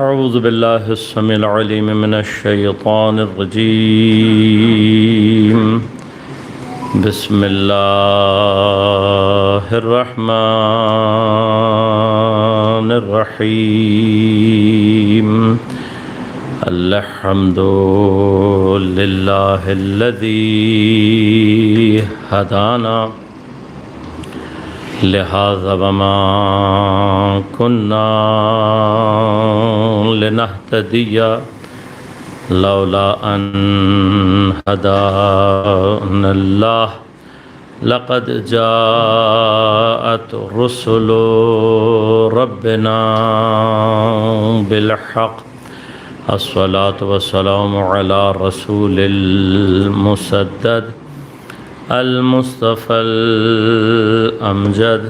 أعوذ بالله السميع العليم من الشيطان الرجيم. بسم الله الرحمن الرحيم. الحمد لله الذي هدانا لهذا وما كنا لنهتدي لولا أن هدانا الله. لقد جاءت رسل ربنا بالحق. الصلاة والسلام على رسول المسدد المصطفى الأمجد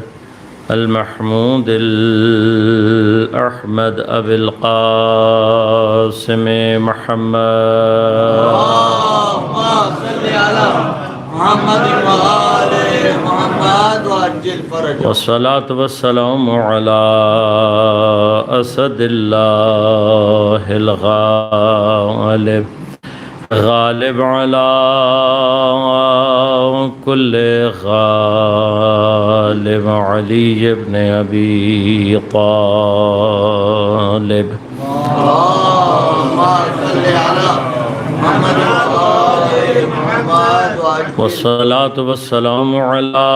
المحمود الأحمد أبي القاسم محمد. اللهم صل على محمد وآل محمد وعجل فرجه. والصلاة والسلام على أسد الله الغالب غالب على كل غالب علي بن أبي طالب. اللهم صل على محمد وآل محمد وعجل. والصلاة والسلام على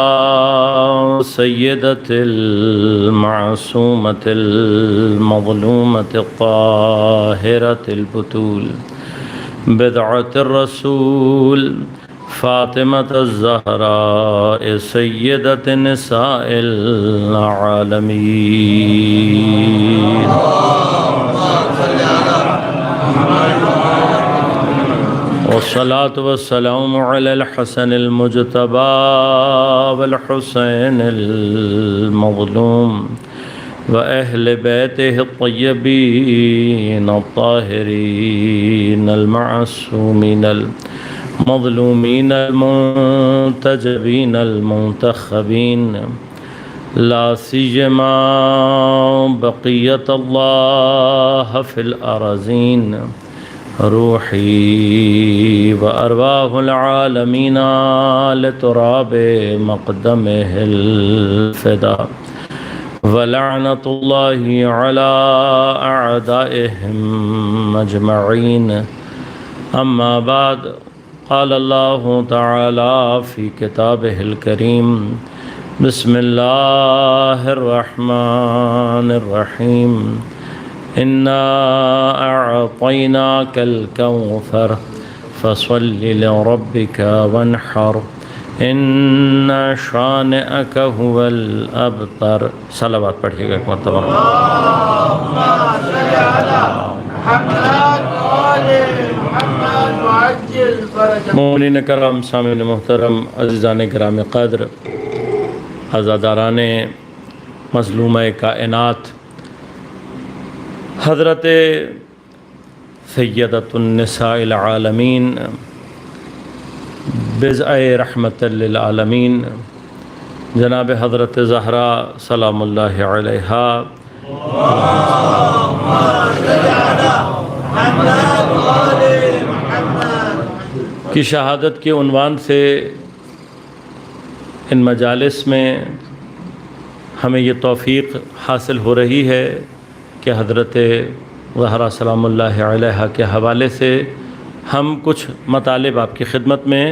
سيدة المعصومة المظلومة الطاهرة البتول بدعة الرسول فاطمة الزهراء سيدة نساء العالمين. والصلاة والسلام على الحسن المجتبى والحسين المظلوم وأهل بيته الطيبين الطاهرين المعصومين المظلومين المنتجبين المنتخبين، لا سيما بقية الله في الأراضين. روحي وأرواح العالمين لتراب مقدمه الفداء. ولعنة الله على أعدائهم أجمعين. أما بعد، قال الله تعالى في كتابه الكريم: بسم الله الرحمن الرحيم. إنا أعطيناك الكوثر فصل لربك وانحر إن شانئك هو الأبتر. صلوات پڑھیے گا ایک مرتبہ. اللهم صل على محمد وآل محمد وعجل فرجه. مومنین کرام، سامعین محترم، عزیزان گرامی قدر، عزاداران مظلومہ کائنات، حضرت سیدۃ النساء العالمین بضع رحمت للعالمین جناب حضرت زہرا سلام اللہ علیہا کی شہادت کے عنوان سے ان مجالس میں ہمیں یہ توفیق حاصل ہو رہی ہے کہ حضرت زہرا سلام اللہ علیہا کے حوالے سے ہم کچھ مطالب آپ کی خدمت میں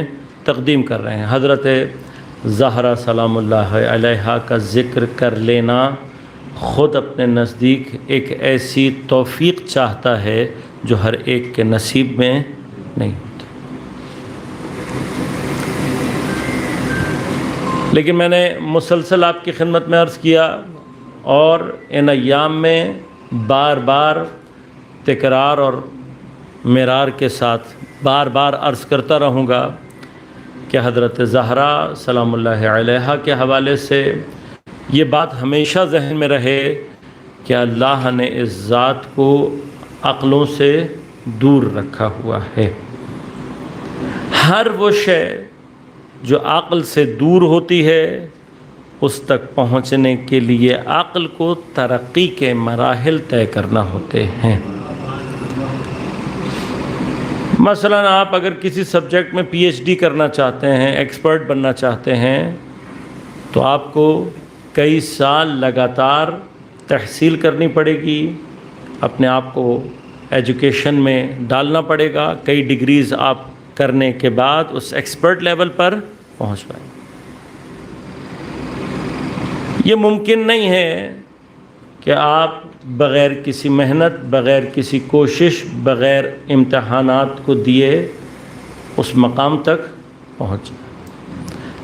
تقدیم کر رہے ہیں. حضرت زہرا سلام اللہ علیہا کا ذکر کر لینا خود اپنے نزدیک ایک ایسی توفیق چاہتا ہے جو ہر ایک کے نصیب میں نہیں ہوتی. لیکن میں نے مسلسل آپ کی خدمت میں عرض کیا اور ان ایام میں بار بار تکرار اور مرار کے ساتھ بار بار عرض کرتا رہوں گا کہ حضرت زہرا سلام اللہ علیہا کے حوالے سے یہ بات ہمیشہ ذہن میں رہے کہ اللہ نے اس ذات کو عقلوں سے دور رکھا ہوا ہے. ہر وہ شے جو عقل سے دور ہوتی ہے اس تک پہنچنے کے لیے عقل کو ترقی کے مراحل طے کرنا ہوتے ہیں۔ مثلاً آپ اگر کسی سبجیکٹ میں پی ایچ ڈی کرنا چاہتے ہیں، ایکسپرٹ بننا چاہتے ہیں، تو آپ کو کئی سال لگاتار تحصیل کرنی پڑے گی، اپنے آپ کو ایجوکیشن میں ڈالنا پڑے گا، کئی ڈگریز آپ کرنے کے بعد اس ایکسپرٹ لیول پر پہنچ پائیں گے۔ یہ ممکن نہیں ہے کہ آپ بغیر کسی محنت، بغیر کسی کوشش، بغیر امتحانات کو دیے اس مقام تک پہنچ جائیں۔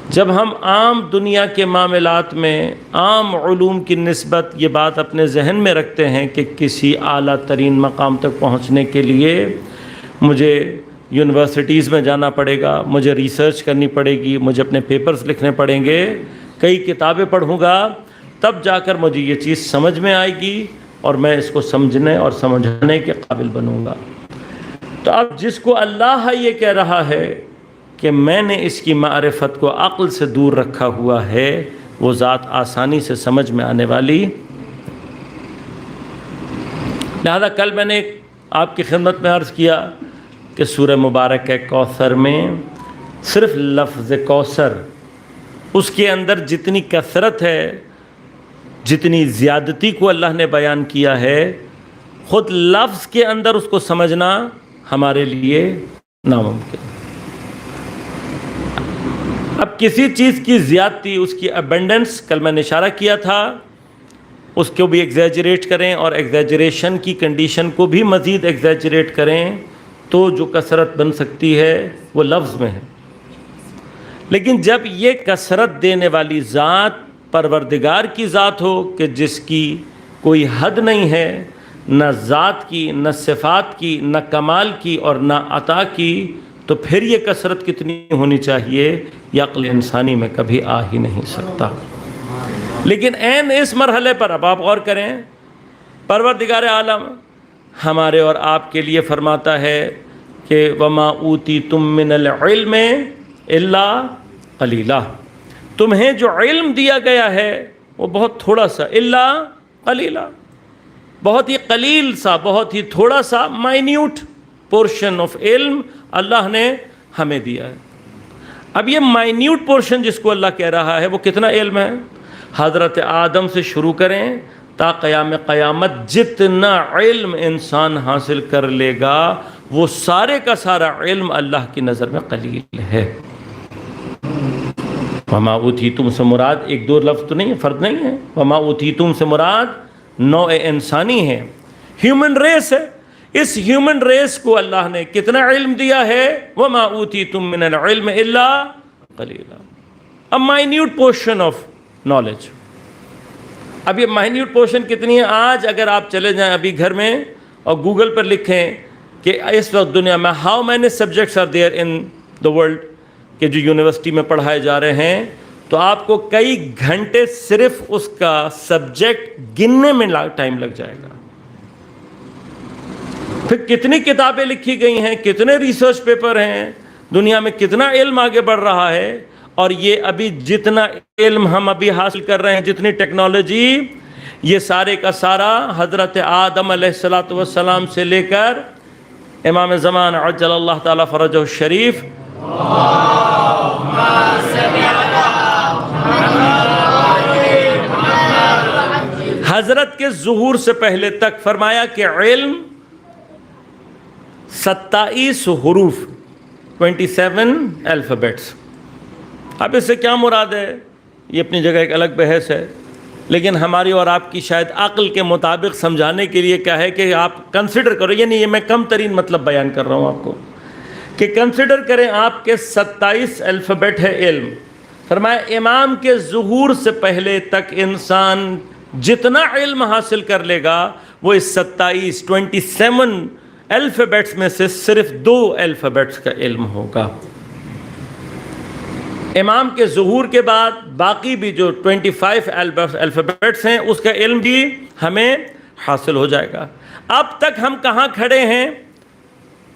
جب ہم عام دنیا کے معاملات میں عام علوم کی نسبت یہ بات اپنے ذہن میں رکھتے ہیں کہ کسی اعلیٰ ترین مقام تک پہنچنے کے لیے مجھے یونیورسٹیز میں جانا پڑے گا، مجھے ریسرچ کرنی پڑے گی، مجھے اپنے پیپرز لکھنے پڑیں گے، کئی کتابیں پڑھوں گا، تب جا کر مجھے یہ چیز سمجھ میں آئے گی اور میں اس کو سمجھنے اور سمجھانے کے قابل بنوں گا۔ تو اب جس کو اللہ یہ کہہ رہا ہے کہ میں نے اس کی معرفت کو عقل سے دور رکھا ہوا ہے، وہ ذات آسانی سے سمجھ میں آنے والی۔ لہذا کل میں نے آپ کی خدمت میں عرض کیا کہ سورہ مبارک کوثر میں صرف لفظ کوثر، اس کے اندر جتنی کثرت ہے، جتنی زیادتی کو اللہ نے بیان کیا ہے، خود لفظ کے اندر اس کو سمجھنا ہمارے لیے ناممکن۔ اب کسی چیز کی زیادتی، اس کی ابنڈنس، کل میں نے اشارہ کیا تھا، اس کو بھی ایگزیجریٹ کریں اور ایگزیجریشن کی کنڈیشن کو بھی مزید ایگزیجریٹ کریں تو جو کثرت بن سکتی ہے وہ لفظ میں ہے۔ لیکن جب یہ کثرت دینے والی ذات پروردگار کی ذات ہو کہ جس کی کوئی حد نہیں ہے، نہ ذات کی، نہ صفات کی، نہ کمال کی اور نہ عطا کی، تو پھر یہ کثرت کتنی ہونی چاہیے یہ عقل انسانی میں کبھی آ ہی نہیں سکتا۔ لیکن عین اس مرحلے پر اب آپ غور کریں، پروردگار عالم ہمارے اور آپ کے لیے فرماتا ہے کہ وَمَا أُوتِيتُم مِّنَ الْعِلْمِ إِلَّا قَلِيلًا، تمہیں جو علم دیا گیا ہے وہ بہت تھوڑا سا، الا قلیلا، بہت ہی قلیل سا، بہت ہی تھوڑا سا مائنیوٹ پورشن آف علم اللہ نے ہمیں دیا ہے۔ اب یہ مائنیوٹ پورشن جس کو اللہ کہہ رہا ہے وہ کتنا علم ہے؟ حضرت آدم سے شروع کریں تا قیام قیامت جتنا علم انسان حاصل کر لے گا وہ سارے کا سارا علم اللہ کی نظر میں قلیل ہے۔ وما اوتیتم سے مراد ایک دو لفظ تو نہیں ہے، فرد نہیں ہے، وما اوتیتم سے مراد نوع انسانی ہے، ہیومن ریس ہے۔ اس ہیومن ریس کو اللہ نے کتنا علم دیا ہے؟ وما اوتیتم من العلم الا قلیلا، a minute portion of knowledge۔ اب یہ مائنیوٹ پورشن کتنی ہے؟ آج اگر آپ چلے جائیں ابھی گھر میں اور گوگل پر لکھیں کہ اس وقت دنیا میں how many subjects are there in the world, کہ جو یونیورسٹی میں پڑھائے جا رہے ہیں، تو آپ کو کئی گھنٹے صرف اس کا سبجیکٹ گننے میں ٹائم لگ جائے گا۔ پھر کتنی کتابیں لکھی گئی ہیں، کتنے ریسرچ پیپر ہیں، دنیا میں کتنا علم آگے بڑھ رہا ہے، اور یہ ابھی جتنا علم ہم ابھی حاصل کر رہے ہیں، جتنی ٹیکنالوجی، یہ سارے کا سارا حضرت آدم علیہ السلام سے لے کر امام زمان عجل اللہ تعالیٰ فرجہ الشریف حضرت کے ظہور سے پہلے تک فرمایا کہ علم 27 حروف 27 الفابیٹس۔ اب اس سے کیا مراد ہے یہ اپنی جگہ ایک الگ بحث ہے، لیکن ہماری اور آپ کی شاید عقل کے مطابق سمجھانے کے لیے کیا ہے کہ آپ کنسیڈر کرو، یعنی یہ میں کم ترین مطلب بیان کر رہا ہوں آپ کو، کہ کنسیڈر کریں آپ کے 27 الفابیٹ ہے علم۔ فرمایا امام کے ظہور سے پہلے تک انسان جتنا علم حاصل کر لے گا وہ اس 27 الفابیٹس میں سے صرف 2 الفابیٹس کا علم ہوگا۔ امام کے ظہور کے بعد باقی بھی جو 25 الفابیٹس ہیں اس کا علم بھی ہمیں حاصل ہو جائے گا۔ اب تک ہم کہاں کھڑے ہیں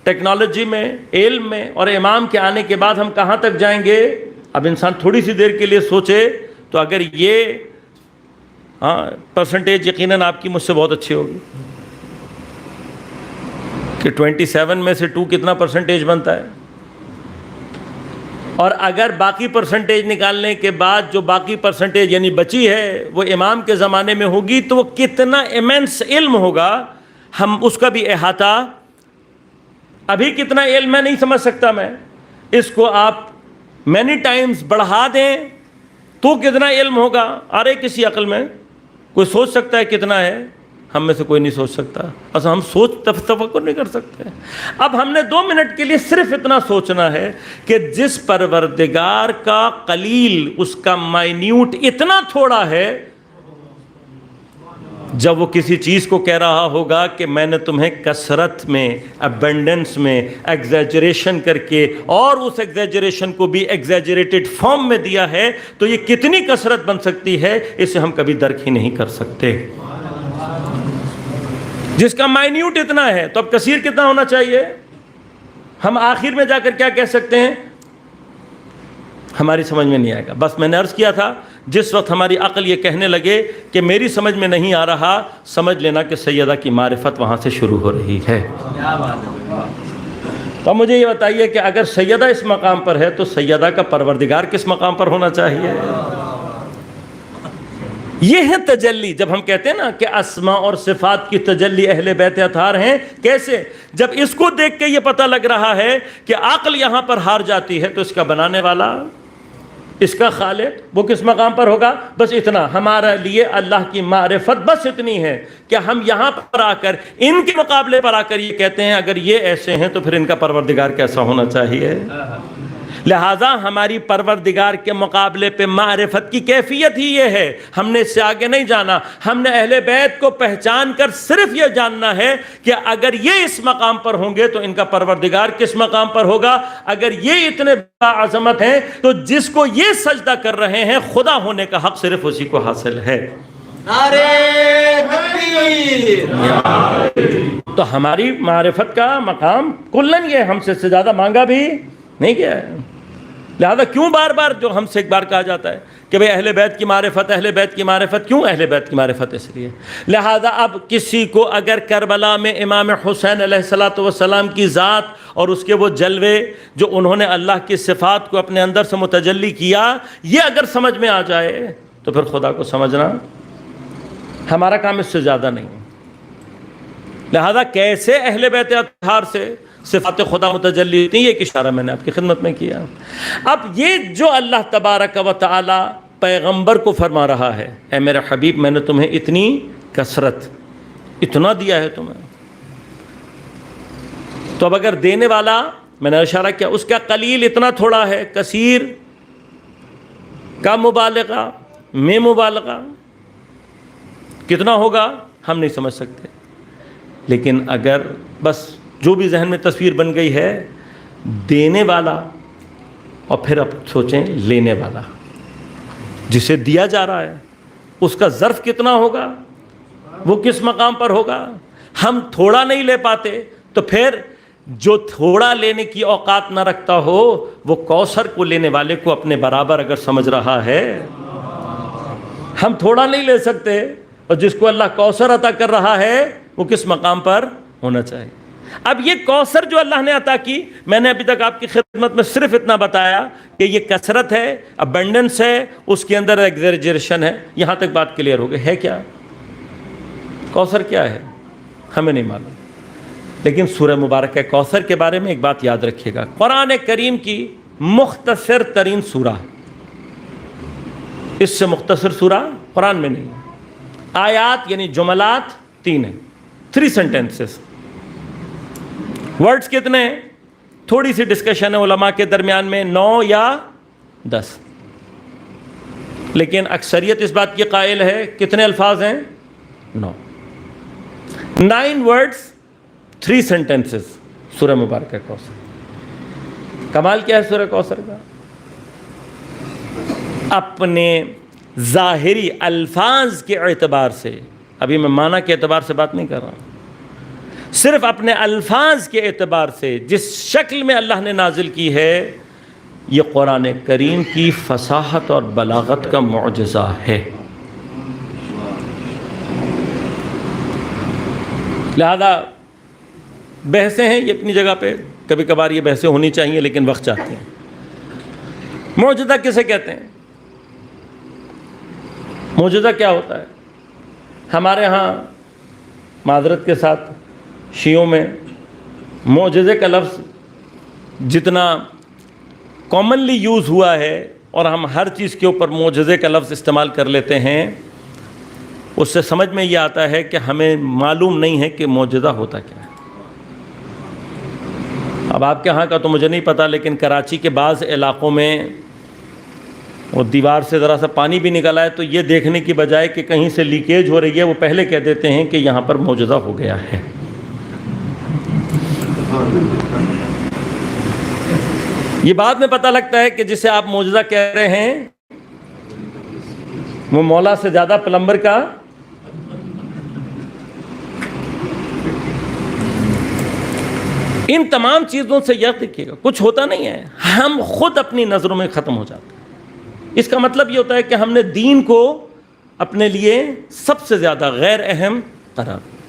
ٹیکنالوجی میں، علم میں، اور امام کے آنے کے بعد ہم کہاں تک جائیں گے؟ اب انسان تھوڑی سی دیر کے لیے سوچے تو اگر یہ پرسنٹیج یقیناً آپ کی مجھ سے بہت اچھی ہوگی کہ 27 میں سے 2 کتنا پرسنٹیج بنتا ہے، اور اگر باقی پرسنٹیج نکالنے کے بعد جو باقی پرسنٹیج یعنی بچی ہے وہ امام کے زمانے میں ہوگی تو وہ کتنا ایمنس علم ہوگا، ہم اس کا بھی احاطہ، ابھی کتنا علم میں نہیں سمجھ سکتا، میں اس کو آپ مینی ٹائمز بڑھا دیں تو کتنا علم ہوگا، ارے کسی عقل میں کوئی سوچ سکتا ہے کتنا ہے؟ ہم میں سے کوئی نہیں سوچ سکتا، اصل ہم تفکر نہیں کر سکتے۔ اب ہم نے 2 منٹ کے لیے صرف اتنا سوچنا ہے کہ جس پروردگار کا قلیل، اس کا مائنیوٹ اتنا تھوڑا ہے، جب وہ کسی چیز کو کہہ رہا ہوگا کہ میں نے تمہیں کثرت میں، ابنڈنس میں، ایگزیجریشن کر کے، اور اس ایگزیجریشن کو بھی ایگزیجریٹڈ فارم میں دیا ہے، تو یہ کتنی کثرت بن سکتی ہے اسے ہم کبھی درک ہی نہیں کر سکتے۔ جس کا مائنیوٹ اتنا ہے تو اب کثیر کتنا ہونا چاہیے؟ ہم آخر میں جا کر کیا کہہ سکتے ہیں؟ ہماری سمجھ میں نہیں آئے گا۔ بس میں نے عرض کیا تھا جس وقت ہماری عقل یہ کہنے لگے کہ میری سمجھ میں نہیں آ رہا، سمجھ لینا کہ سیدہ کی معرفت وہاں سے شروع ہو رہی ہے۔ تو مجھے یہ بتائیے کہ اگر سیدہ اس مقام پر ہے تو سیدہ کا پروردگار کس مقام پر ہونا چاہیے؟ یہ ہے تجلی۔ جب ہم کہتے ہیں نا کہ اسماء اور صفات کی تجلی اہل بیت اطہار ہیں، کیسے؟ جب اس کو دیکھ کے یہ پتہ لگ رہا ہے کہ عقل یہاں پر ہار جاتی ہے تو اس کا بنانے والا، اس کا خالق، وہ کس مقام پر ہوگا؟ بس اتنا ہمارے لیے اللہ کی معرفت بس اتنی ہے کہ ہم یہاں پر آ کر ان کے مقابلے پر آ کر یہ کہتے ہیں اگر یہ ایسے ہیں تو پھر ان کا پروردگار کیسا ہونا چاہیے۔ لہٰذا ہماری پروردگار کے مقابلے پہ معرفت کی کیفیت ہی یہ ہے، ہم نے اس سے آگے نہیں جانا۔ ہم نے اہل بیت کو پہچان کر صرف یہ جاننا ہے کہ اگر یہ اس مقام پر ہوں گے تو ان کا پروردگار کس مقام پر ہوگا۔ اگر یہ اتنے عظمت ہیں تو جس کو یہ سجدہ کر رہے ہیں خدا ہونے کا حق صرف اسی کو حاصل ہے۔ نعرہ تکبیر۔ تو ہماری معرفت کا مقام کلن یہ ہم سے زیادہ مانگا بھی نہیں گیا ہے۔ لہذا کیوں بار بار جو ہم سے ایک بار کہا جاتا ہے کہ بھئی اہل بیت کی معرفت، اہل بیت کی معرفت، کیوں اہل بیت کی معرفت؟ اس لیے لہذا اب کسی کو اگر کربلا میں امام حسین علیہ السلام کی ذات اور اس کے وہ جلوے جو انہوں نے اللہ کی صفات کو اپنے اندر سے متجلی کیا، یہ اگر سمجھ میں آ جائے تو پھر خدا کو سمجھنا ہمارا کام اس سے زیادہ نہیں۔ لہذا کیسے اہل بیت اطہار سے صفات خدا متجلی ہوتی ہیں، یہ ایک اشارہ میں نے آپ کی خدمت میں کیا۔ اب یہ جو اللہ تبارک و تعالی پیغمبر کو فرما رہا ہے، اے میرے حبیب میں نے تمہیں اتنی کثرت، اتنا دیا ہے تمہیں، تو اب اگر دینے والا، میں نے اشارہ کیا، اس کا قلیل اتنا تھوڑا ہے، کثیر کا مبالغہ میں مبالغہ کتنا ہوگا ہم نہیں سمجھ سکتے۔ لیکن اگر بس جو بھی ذہن میں تصویر بن گئی ہے دینے والا، اور پھر اب سوچیں لینے والا، جسے دیا جا رہا ہے اس کا ظرف کتنا ہوگا، وہ کس مقام پر ہوگا۔ ہم تھوڑا نہیں لے پاتے تو پھر جو تھوڑا لینے کی اوقات نہ رکھتا ہو وہ کوثر کو لینے والے کو اپنے برابر اگر سمجھ رہا ہے۔ ہم تھوڑا نہیں لے سکتے، اور جس کو اللہ کوثر عطا کر رہا ہے وہ کس مقام پر ہونا چاہیے۔ اب یہ کوثر جو اللہ نے عطا کی، میں نے ابھی تک آپ کی خدمت میں صرف اتنا بتایا کہ یہ کثرت ہے، ابنڈنس ہے، اس کے اندر ایگزیجریشن ہے، یہاں تک بات کلیئر ہو گئی ہے۔ کیا کوثر کیا ہے ہمیں نہیں معلوم، لیکن سورہ مبارکہ کوثر کے بارے میں ایک بات یاد رکھیے گا، قرآن کریم کی مختصر ترین سورہ، اس سے مختصر سورہ قرآن میں نہیں۔ آیات یعنی جملات 3 ہیں، 3 sentences۔ ورڈز کتنے ہیں؟ تھوڑی سی ڈسکشن ہے علماء کے درمیان میں، 9 یا 10، لیکن اکثریت اس بات کی قائل ہے کتنے الفاظ ہیں؟ 9 words 3 sentences۔ سورہ مبارکہ کوثر، کمال کیا ہے سورہ کوثر کا؟ اپنے ظاہری الفاظ کے اعتبار سے، ابھی میں معنی کے اعتبار سے بات نہیں کر رہا ہوں، صرف اپنے الفاظ کے اعتبار سے جس شکل میں اللہ نے نازل کی ہے، یہ قرآن کریم کی فصاحت اور بلاغت کا معجزہ ہے۔ لہذا بحثیں ہیں یہ اپنی جگہ پہ، کبھی کبھار یہ بحثیں ہونی چاہیے، لیکن وقت چاہتی ہیں۔ معجزہ کسے کہتے ہیں؟ معجزہ کیا ہوتا ہے؟ ہمارے ہاں معذرت کے ساتھ شیعوں میں معجزے کا لفظ جتنا کامنلی یوز ہوا ہے اور ہم ہر چیز کے اوپر معجزے کا لفظ استعمال کر لیتے ہیں، اس سے سمجھ میں یہ آتا ہے کہ ہمیں معلوم نہیں ہے کہ معجزہ ہوتا کیا ہے۔ اب آپ کے ہاں کا تو مجھے نہیں پتا، لیکن کراچی کے بعض علاقوں میں وہ دیوار سے ذرا سا پانی بھی نکل آئے تو یہ دیکھنے کی بجائے کہ کہیں سے لیکیج ہو رہی ہے، وہ پہلے کہہ دیتے ہیں کہ یہاں پر معجزہ ہو گیا ہے۔ یہ بعد میں پتہ لگتا ہے کہ جسے آپ معجزہ کہہ رہے ہیں وہ مولا سے زیادہ پلمبر کا ان تمام چیزوں سے یاد رکھیے گا کچھ ہوتا نہیں ہے، ہم خود اپنی نظروں میں ختم ہو جاتے ہیں۔ اس کا مطلب یہ ہوتا ہے کہ ہم نے دین کو اپنے لیے سب سے زیادہ غیر اہم قرار دیا۔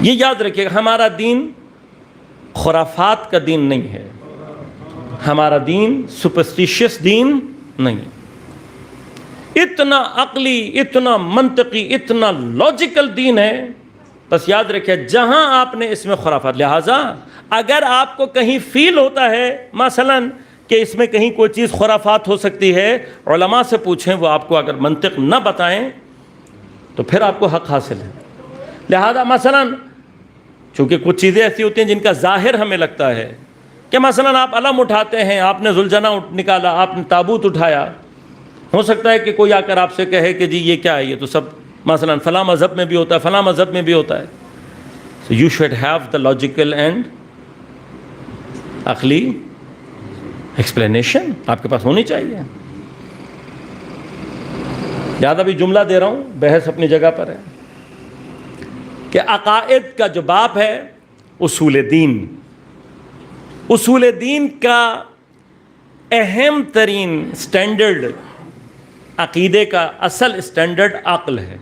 یہ یاد رکھیے گا، ہمارا دین خرافات کا دین نہیں ہے، ہمارا دین سپرسٹیشیس دین نہیں ہے، اتنا عقلی، اتنا منطقی، اتنا لاجیکل دین ہے۔ بس یاد رکھیں جہاں آپ نے اس میں خرافات، لہٰذا اگر آپ کو کہیں فیل ہوتا ہے مثلا کہ اس میں کہیں کوئی چیز خرافات ہو سکتی ہے، علماء سے پوچھیں، وہ آپ کو اگر منطق نہ بتائیں تو پھر آپ کو حق حاصل ہے۔ لہذا مثلا چونکہ کچھ چیزیں ایسی ہوتی ہیں جن کا ظاہر ہمیں لگتا ہے کہ مثلا آپ علم اٹھاتے ہیں، آپ نے ذوالجنہ نکالا، آپ نے تابوت اٹھایا، ہو سکتا ہے کہ کوئی آ کر آپ سے کہے کہ جی یہ کیا ہے، یہ تو سب مثلا فلاں مذہب میں بھی ہوتا ہے، فلاں مذہب میں بھی ہوتا ہے۔ So you should have the logical and عقلی ایکسپلینیشن آپ کے پاس ہونی چاہیے۔ زیادہ بھی جملہ دے رہا ہوں، بحث اپنی جگہ پر ہے کہ عقائد کا جو باب ہے اصول دین، اصول دین کا اہم ترین سٹینڈرڈ، عقیدے کا اصل سٹینڈرڈ عقل ہے۔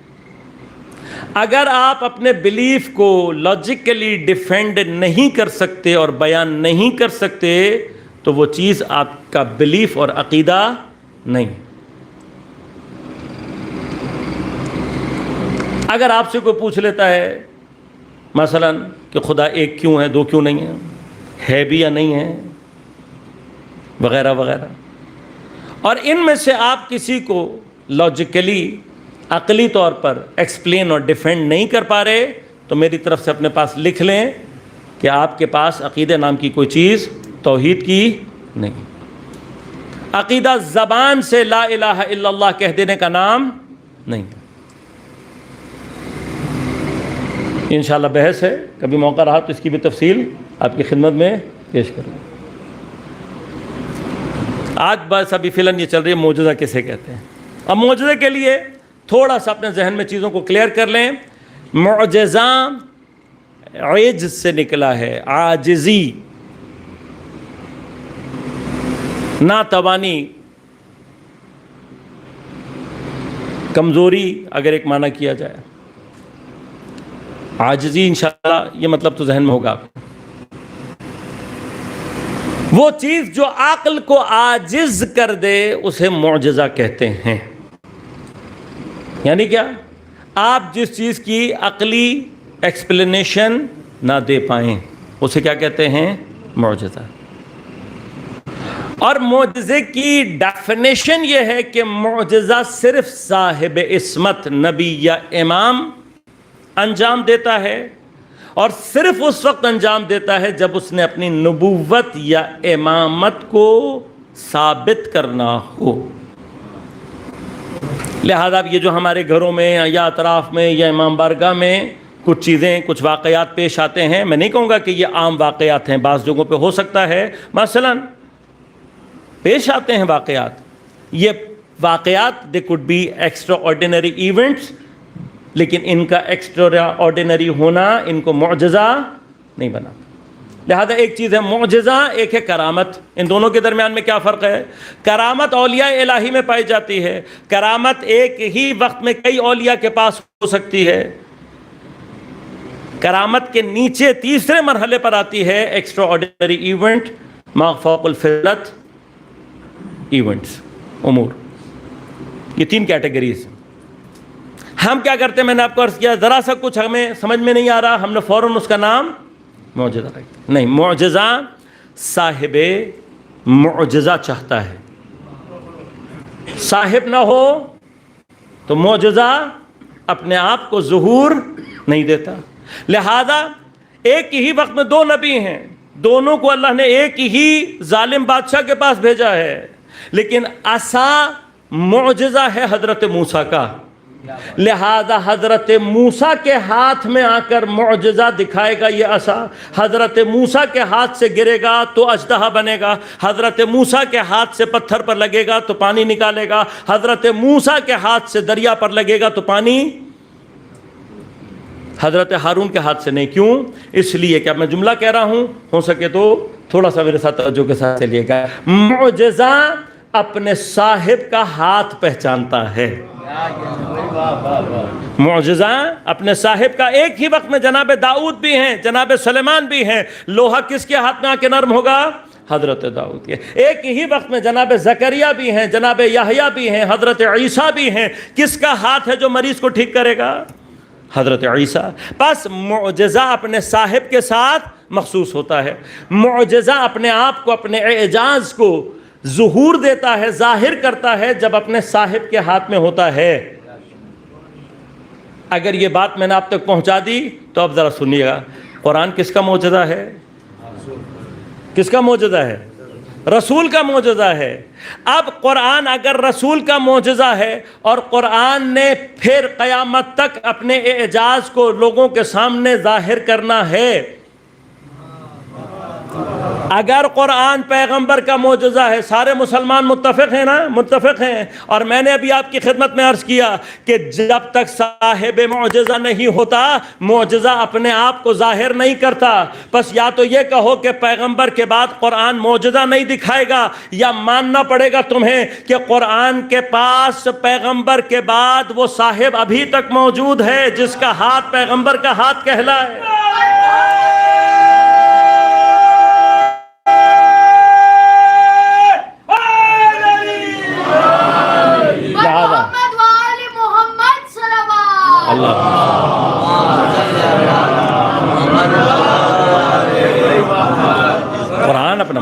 اگر آپ اپنے بلیف کو لاجیکلی ڈیفینڈ نہیں کر سکتے اور بیان نہیں کر سکتے تو وہ چیز آپ کا بلیف اور عقیدہ نہیں۔ اگر آپ سے کوئی پوچھ لیتا ہے مثلا کہ خدا ایک کیوں ہے، دو کیوں نہیں ہے بھی یا نہیں ہے، وغیرہ وغیرہ، اور ان میں سے آپ کسی کو لاجیکلی عقلی طور پر ایکسپلین اور ڈیفینڈ نہیں کر پا رہے تو میری طرف سے اپنے پاس لکھ لیں کہ آپ کے پاس عقیدہ نام کی کوئی چیز توحید کی نہیں۔ عقیدہ زبان سے لا الہ الا اللہ کہہ دینے کا نام نہیں۔ انشاءاللہ بحث ہے، کبھی موقع رہا تو اس کی بھی تفصیل آپ کی خدمت میں پیش کروں۔ آج بس ابھی فی الحال یہ چل رہی ہے معجزہ کسے کہتے ہیں۔ اب معجزے کے لیے تھوڑا سا اپنے ذہن میں چیزوں کو کلیئر کر لیں۔ معجزہ عجز سے نکلا ہے، عاجزی، ناتوانی، کمزوری اگر ایک معنی کیا جائے، عاجزی انشاءاللہ یہ مطلب تو ذہن میں ہوگا۔ وہ چیز جو عقل کو عاجز کر دے اسے معجزہ کہتے ہیں۔ یعنی کیا؟ آپ جس چیز کی عقلی ایکسپلینیشن نہ دے پائیں اسے کیا کہتے ہیں؟ معجزہ۔ اور معجزے کی ڈیفینیشن یہ ہے کہ معجزہ صرف صاحب عصمت، نبی یا امام انجام دیتا ہے، اور صرف اس وقت انجام دیتا ہے جب اس نے اپنی نبوت یا امامت کو ثابت کرنا ہو۔ لہذا یہ جو ہمارے گھروں میں یا اطراف میں یا امام بارگاہ میں کچھ چیزیں، کچھ واقعات پیش آتے ہیں، میں نہیں کہوں گا کہ یہ عام واقعات ہیں، بعض جگہوں پہ ہو سکتا ہے مثلا پیش آتے ہیں واقعات، یہ واقعات they could be extraordinary events, لیکن ان کا ایکسٹرا آرڈینری ہونا ان کو معجزہ نہیں بنا۔ لہذا ایک چیز ہے معجزہ، ایک ہے کرامت. ان دونوں کے درمیان میں کیا فرق ہے؟ کرامت اولیاء الہی میں پائی جاتی ہے. کرامت ایک ہی وقت میں کئی اولیاء کے پاس ہو سکتی ہے. کرامت کے نیچے تیسرے مرحلے پر آتی ہے ایکسٹرا آرڈینری ایونٹ، ما فوق الفطرت ایونٹس، امور. یہ تین کیٹیگریز ہیں. ہم کیا کرتے ہیں، میں نے آپ کو عرض کیا، ذرا سا کچھ ہمیں سمجھ میں نہیں آ رہا، ہم نے فوراً اس کا نام معجزہ رکھ دیا. نہیں، معجزہ صاحب معجزہ چاہتا ہے. صاحب نہ ہو تو معجزہ اپنے آپ کو ظہور نہیں دیتا. لہذا ایک ہی وقت میں دو نبی ہیں، دونوں کو اللہ نے ایک ہی ظالم بادشاہ کے پاس بھیجا ہے، لیکن عصا معجزہ ہے حضرت موسیٰ کا. لہذا حضرت موسیٰ کے ہاتھ میں آ کر معجزہ دکھائے گا یہ عصا. حضرت موسیٰ کے ہاتھ سے گرے گا تو اژدہا بنے گا، حضرت موسیٰ کے ہاتھ سے پتھر پر لگے گا تو پانی نکالے گا، حضرت موسیٰ کے ہاتھ سے دریا پر لگے گا تو پانی. حضرت ہارون کے ہاتھ سے نہیں. کیوں؟ اس لیے کہ اب میں جملہ کہہ رہا ہوں، ہو سکے تو تھوڑا سا میرے ساتھ توجہ کے ساتھ چلیے گا. معجزہ اپنے صاحب کا ہاتھ پہچانتا ہے. معجزہ اپنے صاحب کا. ایک ہی وقت میں جناب داؤد بھی ہیں، جناب سلیمان بھی ہیں. لوہا کس کے ہاتھ میں آ کے نرم ہوگا؟ حضرت داؤد کے. ایک ہی وقت میں جناب زکریا بھی ہیں، جناب یحییٰ بھی ہیں، حضرت عیسیٰ بھی ہیں. کس کا ہاتھ ہے جو مریض کو ٹھیک کرے گا؟ حضرت عیسیٰ. بس معجزہ اپنے صاحب کے ساتھ مخصوص ہوتا ہے. معجزہ اپنے آپ کو، اپنے اعجاز کو ظہور دیتا ہے، ظاہر کرتا ہے جب اپنے صاحب کے ہاتھ میں ہوتا ہے. اگر یہ بات میں نے آپ تک پہنچا دی تو اب ذرا سنیے گا. قرآن کس کا معجزہ ہے؟ کس کا معجزہ ہے؟ رسول کا معجزہ ہے. اب قرآن اگر رسول کا معجزہ ہے اور قرآن نے پھر قیامت تک اپنے اعجاز کو لوگوں کے سامنے ظاہر کرنا ہے، اگر قرآن پیغمبر کا معجزہ ہے، سارے مسلمان متفق ہیں نا؟ متفق ہیں. اور میں نے ابھی آپ کی خدمت میں عرض کیا کہ جب تک صاحب معجزہ نہیں ہوتا، معجزہ اپنے آپ کو ظاہر نہیں کرتا. بس یا تو یہ کہو کہ پیغمبر کے بعد قرآن معجزہ نہیں دکھائے گا، یا ماننا پڑے گا تمہیں کہ قرآن کے پاس پیغمبر کے بعد وہ صاحب ابھی تک موجود ہے جس کا ہاتھ پیغمبر کا ہاتھ کہلائے. قرآن اپنا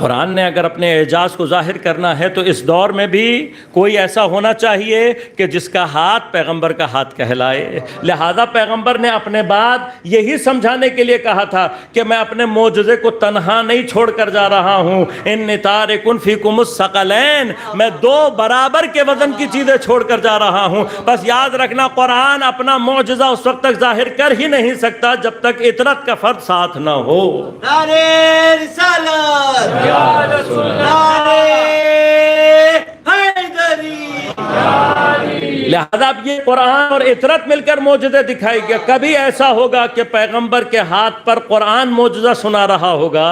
قرآن نے اگر اپنے اعجاز کو ظاہر کرنا ہے تو اس دور میں بھی کوئی ایسا ہونا چاہیے کہ جس کا ہاتھ پیغمبر کا ہاتھ کہلائے. لہذا پیغمبر نے اپنے بعد یہی سمجھانے کے لیے کہا تھا کہ میں اپنے معجزے کو تنہا نہیں چھوڑ کر جا رہا ہوں. انی تارک فیکم الثقلین، میں دو برابر کے وزن کی چیزیں چھوڑ کر جا رہا ہوں. بس یاد رکھنا، قرآن اپنا معجزہ اس وقت تک ظاہر کر ہی نہیں سکتا جب تک اطرت کا فرد ساتھ نہ ہو. نعرہ رسالت، لہذا اب یہ قرآن اور اطرت مل کر معجزے دکھائے گا. کبھی ایسا ہوگا کہ پیغمبر کے ہاتھ پر قرآن معجزہ سنا رہا ہوگا،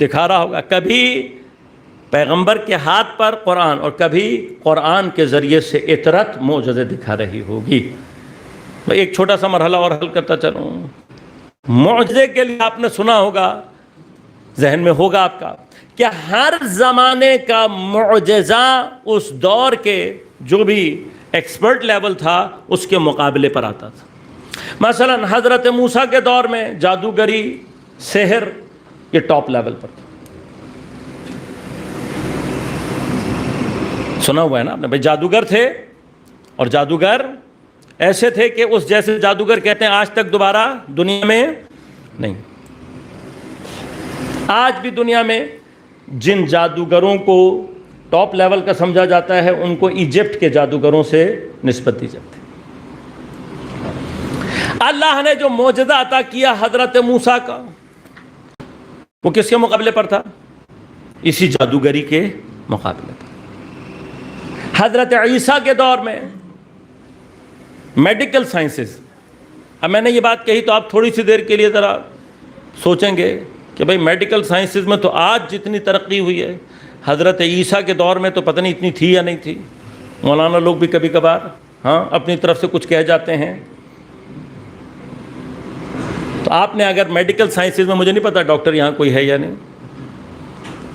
دکھا رہا ہوگا. کبھی پیغمبر کے ہاتھ پر قرآن، اور کبھی قرآن کے ذریعے سے اطرت معجزے دکھا رہی ہوگی. میں ایک چھوٹا سا مرحلہ اور حل کرتا چلوں. معجزے کے لیے آپ نے سنا ہوگا، ذہن میں ہوگا آپ کا، کہ ہر زمانے کا معجزہ اس دور کے جو بھی ایکسپرٹ لیول تھا اس کے مقابلے پر آتا تھا. مثلا حضرت موسیٰ کے دور میں جادوگری، سحر، یہ ٹاپ لیول پر تھا. سنا ہوا ہے نا آپ نے؟ بھائی جادوگر تھے، اور جادوگر ایسے تھے کہ اس جیسے جادوگر کہتے ہیں آج تک دوبارہ دنیا میں نہیں. آج بھی دنیا میں جن جادوگروں کو ٹاپ لیول کا سمجھا جاتا ہے ان کو ایجپٹ کے جادوگروں سے نسبت دی جاتی ہے. اللہ نے جو معجزہ عطا کیا حضرت موسیٰ کا، وہ کس کے مقابلے پر تھا؟ اسی جادوگری کے مقابلے پر. حضرت عیسیٰ کے دور میں میڈیکل سائنسز، اب میں نے یہ بات کہی تو آپ تھوڑی سی دیر کے لیے ذرا سوچیں گے کہ بھئی میڈیکل سائنسز میں تو آج جتنی ترقی ہوئی ہے، حضرت عیسیٰ کے دور میں تو پتہ نہیں اتنی تھی یا نہیں تھی۔ مولانا لوگ بھی کبھی کبھار اپنی طرف سے کچھ کہہ جاتے ہیں۔ تو آپ نے اگر میڈیکل سائنسز میں، مجھے نہیں پتا ڈاکٹر یہاں کوئی ہے یا نہیں،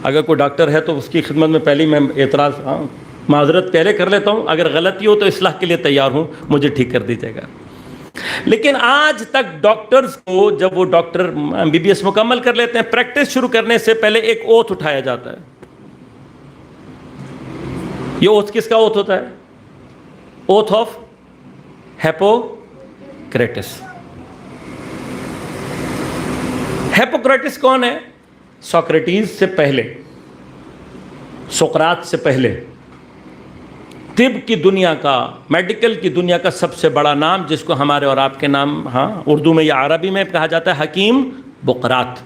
اگر کوئی ڈاکٹر ہے تو اس کی خدمت میں پہلے میں اعتراض معذرت پہلے کر لیتا ہوں، اگر غلطی ہو تو اصلاح کے لیے تیار ہوں، مجھے ٹھیک کر دیجیے گا۔ لیکن آج تک ڈاکٹرز کو جب وہ ڈاکٹر MBBS مکمل کر لیتے ہیں، پریکٹس شروع کرنے سے پہلے ایک اوتھ اٹھایا جاتا ہے۔ یہ اوتھ کس کا اوتھ ہوتا ہے؟ Oath of hypocrites. ہیپوکریٹس کون ہے؟ سوکریٹیز سے پہلے، سقراط سے پہلے طب کی دنیا کا، میڈیکل کی دنیا کا سب سے بڑا نام، جس کو ہمارے اور آپ کے نام اردو میں یا عربی میں کہا جاتا ہے حکیم بقراط۔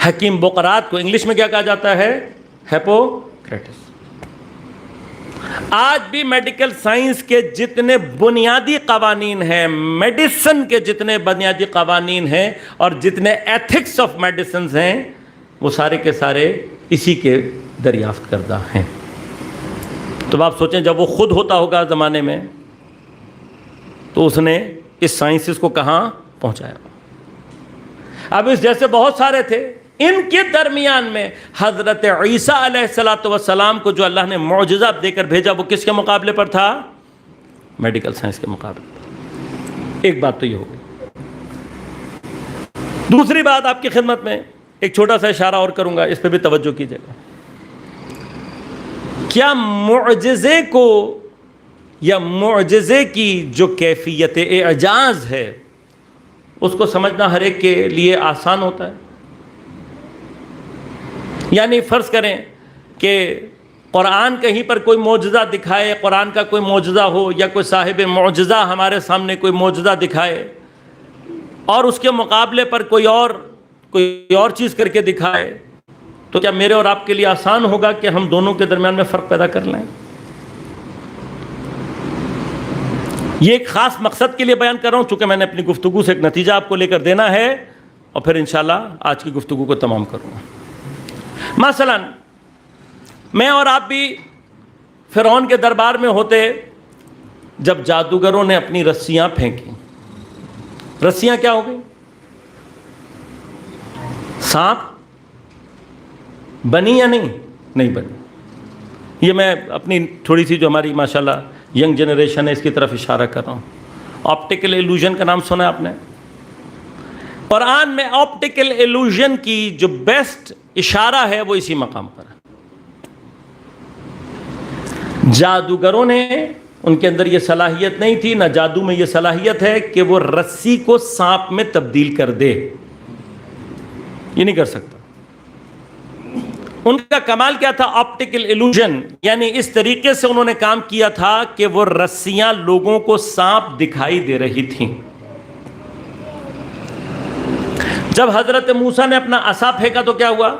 حکیم بقراط کو انگلش میں کیا کہا جاتا ہے؟ ہیپوکریٹس۔ آج بھی میڈیکل سائنس کے جتنے بنیادی قوانین ہیں، میڈیسن کے جتنے بنیادی قوانین ہیں اور جتنے ایتھکس آف میڈیسنز ہیں، وہ سارے کے سارے اسی کے دریافت کردہ ہیں۔ تو آپ سوچیں جب وہ خود ہوتا ہوگا زمانے میں تو اس نے اس سائنسز کو کہاں پہنچایا۔ اب اس جیسے بہت سارے تھے، ان کے درمیان میں حضرت عیسیٰ علیہ السلام کو جو اللہ نے معجزہ دے کر بھیجا، وہ کس کے مقابلے پر تھا؟ میڈیکل سائنس کے مقابلے پر۔ ایک بات تو یہ ہوگی۔ دوسری بات آپ کی خدمت میں ایک چھوٹا سا اشارہ اور کروں گا، اس پہ بھی توجہ کیجیے گا۔ کیا معجزے کو یا معجزے کی جو کیفیت اعجاز ہے اس کو سمجھنا ہر ایک کے لیے آسان ہوتا ہے؟ یعنی فرض کریں کہ قرآن کہیں پر کوئی معجزہ دکھائے، قرآن کا کوئی معجزہ ہو، یا کوئی صاحب معجزہ ہمارے سامنے کوئی معجزہ دکھائے اور اس کے مقابلے پر کوئی اور چیز کر کے دکھائے، تو کیا میرے اور آپ کے لیے آسان ہوگا کہ ہم دونوں کے درمیان میں فرق پیدا کر لیں؟ یہ ایک خاص مقصد کے لیے بیان کر رہا ہوں، چونکہ میں نے اپنی گفتگو سے ایک نتیجہ آپ کو لے کر دینا ہے اور پھر انشاءاللہ آج کی گفتگو کو تمام کروں گا۔ مثلا میں اور آپ بھی فرعون کے دربار میں ہوتے جب جادوگروں نے اپنی رسیاں پھینکی۔ رسیاں کیا ہو گئی؟ سانپ بنی یا نہیں بنی؟ یہ میں اپنی تھوڑی سی جو ہماری ماشاءاللہ ینگ جنریشن ہے اس کی طرف اشارہ کر رہا ہوں۔ آپٹیکل ایلوژن کا نام سنا ہے آپ نے؟ قرآن میں آپٹیکل ایلوژن کی جو بیسٹ اشارہ ہے وہ اسی مقام پر ہے۔ جادوگروں نے، ان کے اندر یہ صلاحیت نہیں تھی، نہ جادو میں یہ صلاحیت ہے کہ وہ رسی کو سانپ میں تبدیل کر دے، یہ نہیں کر سکتا۔ ان کا کمال کیا تھا؟ آپٹیکل ایلوژن، یعنی اس طریقے سے انہوں نے کام کیا تھا کہ وہ رسیاں لوگوں کو سانپ دکھائی دے رہی تھیں۔ جب حضرت موسیٰ نے اپنا عصا پھینکا تو کیا ہوا؟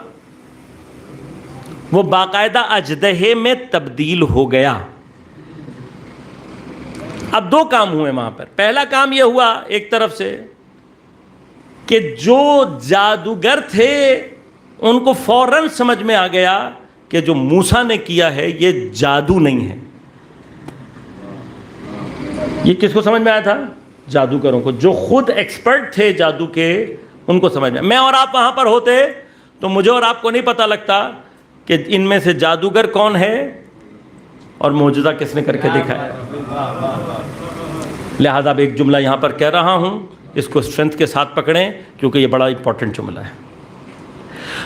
وہ باقاعدہ اژدہے میں تبدیل ہو گیا۔ اب دو کام ہوئے وہاں پر۔ پہلا کام یہ ہوا ایک طرف سے کہ جو جادوگر تھے ان کو فوراً سمجھ میں آ گیا کہ جو موسیٰ نے کیا ہے یہ جادو نہیں ہے۔ یہ کس کو سمجھ میں آیا تھا؟ جادوگروں کو، جو خود ایکسپرٹ تھے جادو کے، ان کو سمجھ میں اور آپ وہاں پر ہوتے تو مجھے اور آپ کو نہیں پتا لگتا کہ ان میں سے جادوگر کون ہے اور معجزہ کس نے کر کے دکھایا۔ لہذا اب ایک جملہ یہاں پر کہہ رہا ہوں، اس کو اسٹرینتھ کے ساتھ پکڑیں کیونکہ یہ بڑا امپورٹنٹ جملہ ہے۔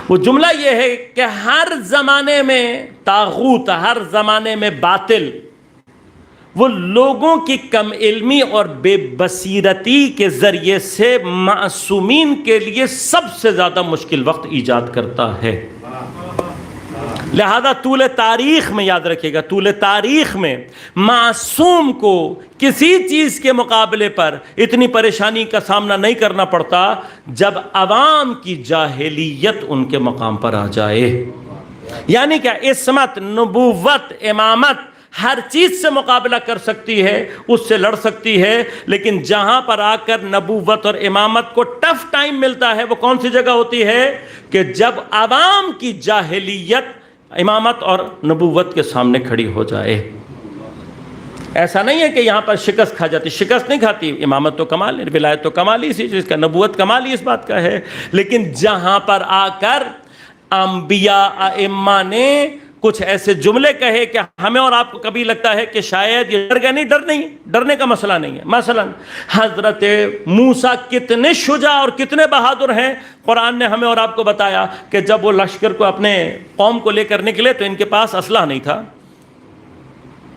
وہ جملہ یہ ہے کہ ہر زمانے میں طاغوت، ہر زمانے میں باطل، وہ لوگوں کی کم علمی اور بے بصیرتی کے ذریعے سے معصومین کے لیے سب سے زیادہ مشکل وقت ایجاد کرتا ہے۔ لہذا طول تاریخ میں یاد رکھیے گا، طول تاریخ میں معصوم کو کسی چیز کے مقابلے پر اتنی پریشانی کا سامنا نہیں کرنا پڑتا جب عوام کی جاہلیت ان کے مقام پر آ جائے۔ یعنی کیا؟ عصمت، نبوت، امامت ہر چیز سے مقابلہ کر سکتی ہے، اس سے لڑ سکتی ہے، لیکن جہاں پر آ کر نبوت اور امامت کو ٹف ٹائم ملتا ہے وہ کون سی جگہ ہوتی ہے؟ کہ جب عوام کی جاہلیت امامت اور نبوت کے سامنے کھڑی ہو جائے۔ ایسا نہیں ہے کہ یہاں پر شکست کھا جاتی، شکست نہیں کھاتی، امامت تو کمال ہے، ولایت تو کمال ہی اسی چیز کا، نبوت کمال ہی اس بات کا ہے، لیکن جہاں پر آ کر انبیاء ائمہ نے کچھ ایسے جملے کہے کہ ہمیں اور آپ کو کبھی لگتا ہے کہ شاید یہ ڈر گیا، نہیں، ڈر نہیں، ڈرنے کا مسئلہ نہیں ہے۔ مثلا حضرت موسیٰ کتنے شجاع اور کتنے بہادر ہیں، قرآن نے ہمیں اور آپ کو بتایا کہ جب وہ لشکر کو اپنے قوم کو لے کر نکلے تو ان کے پاس اسلحہ نہیں تھا،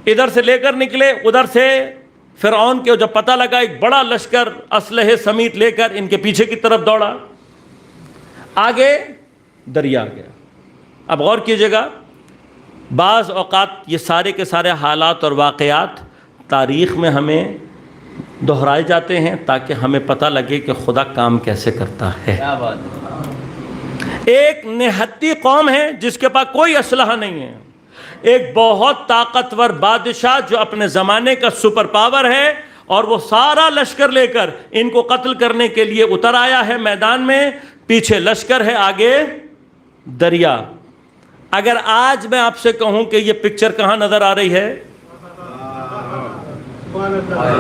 ادھر سے لے کر نکلے، ادھر سے فرعون کے جب پتہ لگا ایک بڑا لشکر اسلحے سمیت لے کر ان کے پیچھے کی طرف دوڑا، آگے دریا آ گیا۔ اب غور کیجئے گا، بعض اوقات یہ سارے کے سارے حالات اور واقعات تاریخ میں ہمیں دہرائے جاتے ہیں تاکہ ہمیں پتہ لگے کہ خدا کام کیسے کرتا ہے۔ کیا بات ہے۔ ایک نہتی قوم ہے جس کے پاس کوئی اسلحہ نہیں ہے، ایک بہت طاقتور بادشاہ جو اپنے زمانے کا سپر پاور ہے، اور وہ سارا لشکر لے کر ان کو قتل کرنے کے لیے اتر آیا ہے میدان میں، پیچھے لشکر ہے، آگے دریا۔ اگر آج میں آپ سے کہوں کہ یہ پکچر کہاں نظر آ رہی ہے؟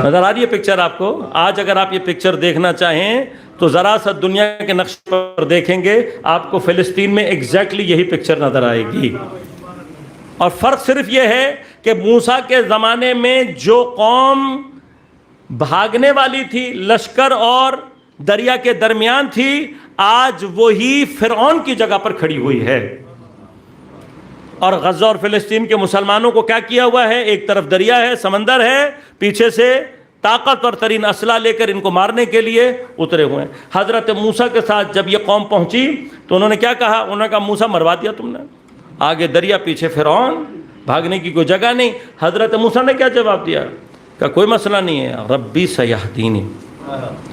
نظر آ رہی ہے پکچر آپ کو؟ آج اگر آپ یہ پکچر دیکھنا چاہیں تو ذرا سا دنیا کے نقشے پر دیکھیں گے، آپ کو فلسطین میں ایگزیکٹلی یہی پکچر نظر آئے گی۔ اور فرق صرف یہ ہے کہ موسیٰ کے زمانے میں جو قوم بھاگنے والی تھی لشکر اور دریا کے درمیان تھی، آج وہی فرعون کی جگہ پر کھڑی ہوئی ہے۔ اور غزہ اور فلسطین کے مسلمانوں کو کیا کیا ہوا ہے؟ ایک طرف دریا ہے، سمندر ہے، پیچھے سے طاقتور ترین اسلحہ لے کر ان کو مارنے کے لیے اترے ہوئے ہیں۔ حضرت موسیٰ کے ساتھ جب یہ قوم پہنچی تو انہوں نے کیا کہا؟ انہوں نے کہا موسیٰ مروا دیا تم نے، آگے دریا پیچھے فرعون، بھاگنے کی کوئی جگہ نہیں۔ حضرت موسیٰ نے کیا جواب دیا؟ کہ کوئی مسئلہ نہیں ہے، ربی سیہدینی،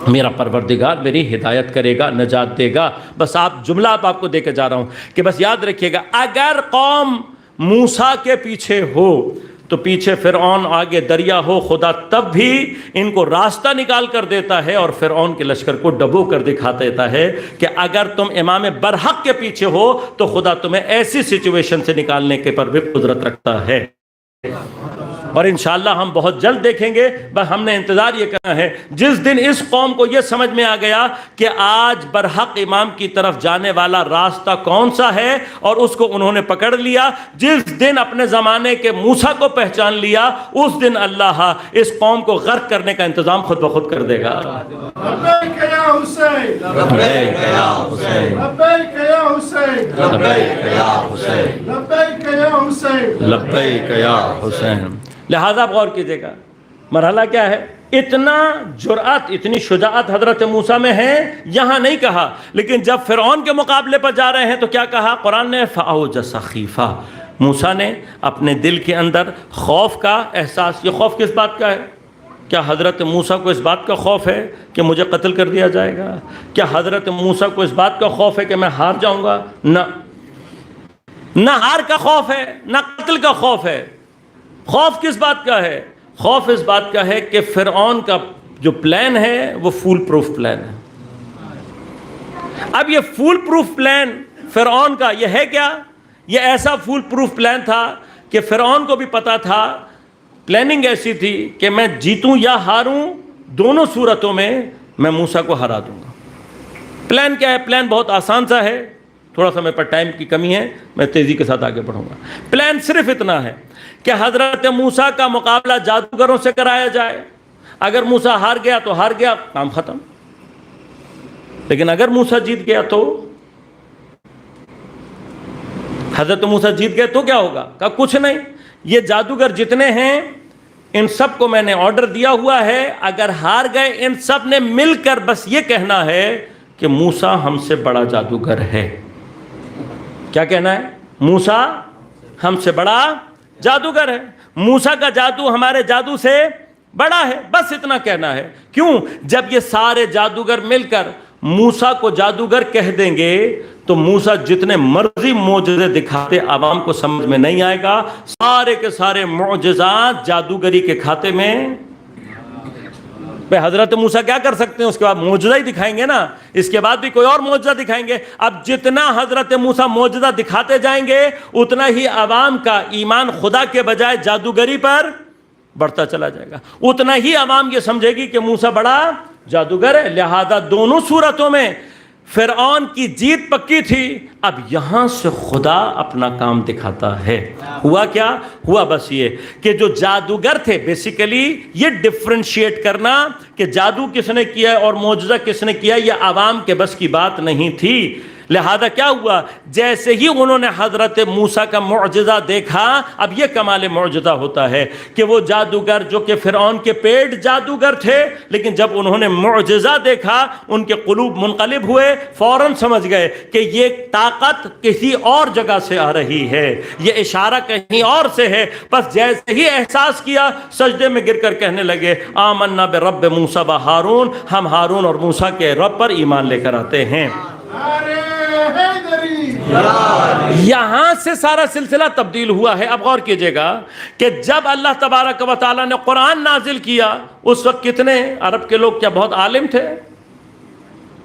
میرا پروردگار میری ہدایت کرے گا، نجات دے گا۔ بس آپ جملہ آپ کو دے کے جا رہا ہوں کہ بس یاد رکھیے گا، اگر قوم موسیٰ کے پیچھے ہو تو پیچھے فرعون، آگے دریا ہو، خدا تب بھی ان کو راستہ نکال کر دیتا ہے اور فرعون کے لشکر کو ڈبو کر دکھا دیتا ہے کہ اگر تم امام برحق کے پیچھے ہو تو خدا تمہیں ایسی سچویشن سے نکالنے کے پر بھی قدرت رکھتا ہے۔ اور انشاءاللہ ہم بہت جلد دیکھیں گے، بس ہم نے انتظار یہ کرنا ہے جس دن اس قوم کو یہ سمجھ میں آ گیا کہ آج برحق امام کی طرف جانے والا راستہ کون سا ہے اور اس کو انہوں نے پکڑ لیا، جس دن اپنے زمانے کے موسیٰ کو پہچان لیا، اس دن اللہ اس قوم کو غرق کرنے کا انتظام خود بخود کر دے گا۔ لبیک یا حسین، لبیک یا حسین، لبیک یا حسین، لبیک یا حسین، لبیک یا حسین، لبیک یا حسین۔ لہذا آپ غور کیجئے گا، مرحلہ کیا ہے؟ اتنا جرأت، اتنی شجاعت حضرت موسیٰ میں ہے، یہاں نہیں کہا، لیکن جب فرعون کے مقابلے پر جا رہے ہیں تو کیا کہا قرآن نے؟ فَأَوْجَسَ خِیفَةً، موسیٰ نے اپنے دل کے اندر خوف کا احساس۔ یہ خوف کس بات کا ہے؟ کیا حضرت موسیٰ کو اس بات کا خوف ہے کہ مجھے قتل کر دیا جائے گا؟ کیا حضرت موسیٰ کو اس بات کا خوف ہے کہ میں ہار جاؤں گا؟ نہ ہار کا خوف ہے، نہ قتل کا خوف ہے۔ خوف کس بات کا ہے؟ خوف اس بات کا ہے کہ فرعون کا جو پلان ہے وہ فول پروف پلان ہے۔ اب یہ فول پروف پلان فرعون کا یہ ہے کیا؟ یہ ایسا فول پروف پلان تھا کہ فرعون کو بھی پتا تھا، پلاننگ ایسی تھی کہ میں جیتوں یا ہاروں، دونوں صورتوں میں میں موسیٰ کو ہرا دوں گا۔ پلان کیا ہے؟ پلان بہت آسان سا ہے، تھوڑا سا میرے پر ٹائم کی کمی ہے، میں تیزی کے ساتھ آگے بڑھوں گا۔ پلان صرف اتنا ہے کہ حضرت موسیٰ کا مقابلہ جادوگروں سے کرایا جائے، اگر موسیٰ ہار گیا تو ہار گیا، کام ختم۔ لیکن اگر موسیٰ جیت گیا تو حضرت موسیٰ جیت گئے تو کیا ہوگا؟ کہا کچھ نہیں، یہ جادوگر جتنے ہیں ان سب کو میں نے آرڈر دیا ہوا ہے، اگر ہار گئے ان سب نے مل کر بس یہ کہنا ہے کہ موسیٰ ہم سے بڑا جادوگر ہے۔ کیا کہنا ہے؟ موسیٰ ہم سے بڑا جادوگر ہے، موسیٰ کا جادو ہمارے جادو سے بڑا ہے، بس اتنا کہنا ہے۔ کیوں؟ جب یہ سارے جادوگر مل کر موسیٰ کو جادوگر کہہ دیں گے تو موسیٰ جتنے مرضی معجزے دکھاتے عوام کو سمجھ میں نہیں آئے گا. سارے کے سارے معجزات جادوگری کے کھاتے میں. حضرت موسیٰ کیا کر سکتے ہیں؟ اس کے بعد معجزہ ہی دکھائیں گے نا, اس کے بعد بھی کوئی اور معجزہ دکھائیں گے. اب جتنا حضرت موسیٰ معجزہ دکھاتے جائیں گے اتنا ہی عوام کا ایمان خدا کے بجائے جادوگری پر بڑھتا چلا جائے گا, اتنا ہی عوام یہ سمجھے گی کہ موسیٰ بڑا جادوگر ہے. لہذا دونوں صورتوں میں فرعون کی جیت پکی تھی. اب یہاں سے خدا اپنا کام دکھاتا ہے. ہوا کیا؟ ہوا بس یہ کہ جو جادوگر تھے, بیسیکلی یہ ڈفرینشیٹ کرنا کہ جادو کس نے کیا اور معجزہ کس نے کیا, یہ عوام کے بس کی بات نہیں تھی. لہذا کیا ہوا, جیسے ہی انہوں نے حضرت موسیٰ کا معجزہ دیکھا, اب یہ کمال معجزہ ہوتا ہے کہ وہ جادوگر جو کہ فرعون کے پیٹ جادوگر تھے, لیکن جب انہوں نے معجزہ دیکھا ان کے قلوب منقلب ہوئے, فوراً سمجھ گئے کہ یہ طاقت کسی اور جگہ سے آ رہی ہے, یہ اشارہ کہیں اور سے ہے. بس جیسے ہی احساس کیا, سجدے میں گر کر کہنے لگے آمنا برب موسیٰ و ہارون, ہم ہارون اور موسیٰ کے رب پر ایمان لے کر آتے ہیں. یہاں سے سارا سلسلہ تبدیل ہوا ہے. اب غور کیجئے گا کہ جب اللہ تبارک و تعالیٰ نے قرآن نازل کیا, اس وقت کتنے عرب کے لوگ کیا بہت عالم تھے؟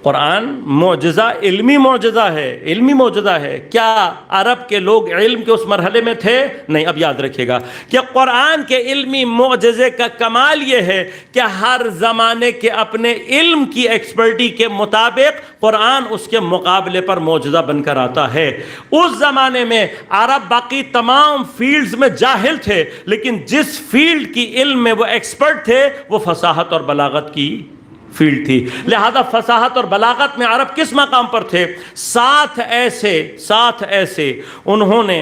قرآن معجزہ, علمی معجزہ ہے, علمی معجزہ ہے. کیا عرب کے لوگ علم کے اس مرحلے میں تھے؟ نہیں. اب یاد رکھیے گا کہ قرآن کے علمی معجزے کا کمال یہ ہے کہ ہر زمانے کے اپنے علم کی ایکسپرٹی کے مطابق قرآن اس کے مقابلے پر معجزہ بن کر آتا ہے. اس زمانے میں عرب باقی تمام فیلڈز میں جاہل تھے, لیکن جس فیلڈ کی علم میں وہ ایکسپرٹ تھے وہ فصاحت اور بلاغت کی فیلڈ تھی. لہذا فصاحت اور بلاغت میں عرب کس مقام پر تھے؟ ساتھ ایسے انہوں نے